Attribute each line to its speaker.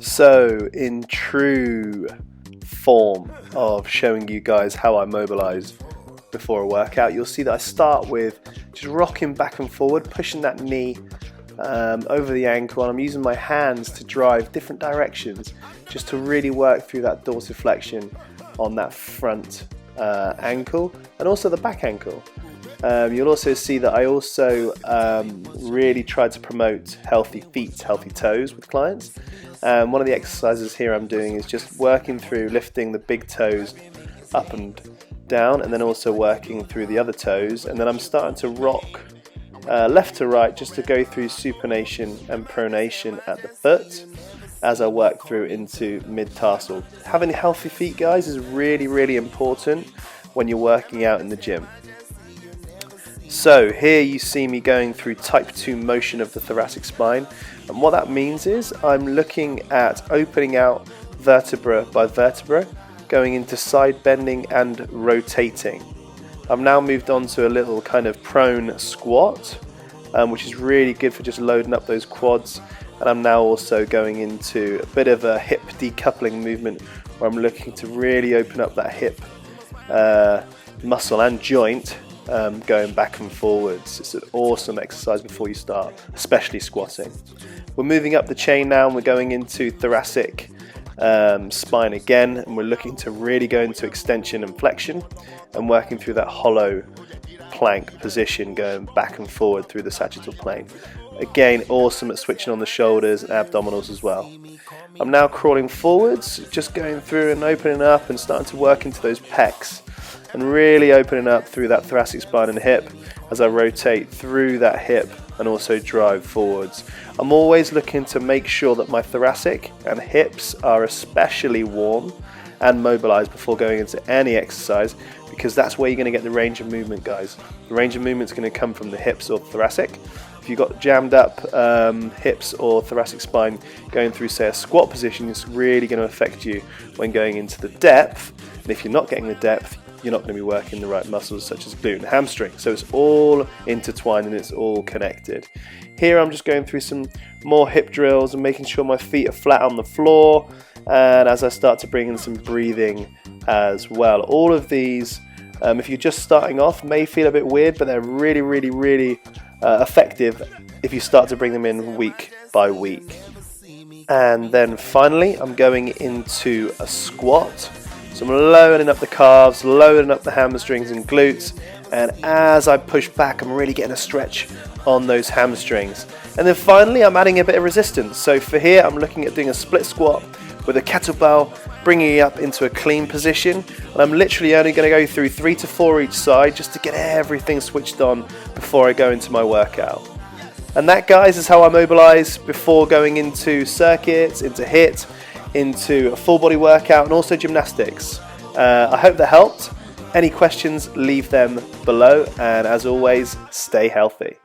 Speaker 1: So in true form of showing you guys how I mobilize before a workout, you'll see that I start with just rocking back and forward, pushing that knee over the ankle, and I'm using my hands to drive different directions just to really work through that dorsiflexion on that front ankle and also the back ankle. You'll also see that I also really try to promote healthy feet, healthy toes with clients. One of the exercises here I'm doing is just working through lifting the big toes up and down, and then also working through the other toes, and then I'm starting to rock left to right just to go through supination and pronation at the foot as I work through into mid-tarsal. Having healthy feet, guys, is really, really important when you're working out in the gym. So here you see me going through type 2 motion of the thoracic spine, and what that means is I'm looking at opening out vertebra by vertebra, going into side bending and rotating. I've now moved on to a little kind of prone squat, which is really good for just loading up those quads, and I'm now also going into a bit of a hip decoupling movement where I'm looking to really open up that hip muscle and joint, going back and forwards. It's an awesome exercise before you start, especially squatting. We're moving up the chain now, and we're going into thoracic spine again, and we're looking to really go into extension and flexion and working through that hollow plank position, going back and forward through the sagittal plane. Again, awesome at switching on the shoulders and abdominals as well. I'm now crawling forwards, just going through and opening up and starting to work into those pecs and really opening up through that thoracic spine and hip as I rotate through that hip and also drive forwards. I'm always looking to make sure that my thoracic and hips are especially warm and mobilized before going into any exercise, because that's where you're going to get the range of movement, guys. The range of movement is going to come from the hips or thoracic. If you've got jammed up hips or thoracic spine going through, say, a squat position, it's really going to affect you when going into the depth. And if you're not getting the depth, you're not going to be working the right muscles such as glute and hamstring. So it's all intertwined and it's all connected. Here I'm just going through some more hip drills and making sure my feet are flat on the floor, and as I start to bring in some breathing as well. All of these, if you're just starting off, may feel a bit weird, but they're really, really, really effective if you start to bring them in week by week. And then finally I'm going into a squat. So I'm loading up the calves, loading up the hamstrings and glutes, and as I push back, I'm really getting a stretch on those hamstrings. And then finally, I'm adding a bit of resistance. So for here, I'm looking at doing a split squat with a kettlebell, bringing it up into a clean position. And I'm literally only going to go through 3 to 4 each side just to get everything switched on before I go into my workout. And that, guys, is how I mobilize before going into circuits, into HIIT, into a full body workout, and also gymnastics. I hope that helped. Any questions, leave them below, and as always, stay healthy.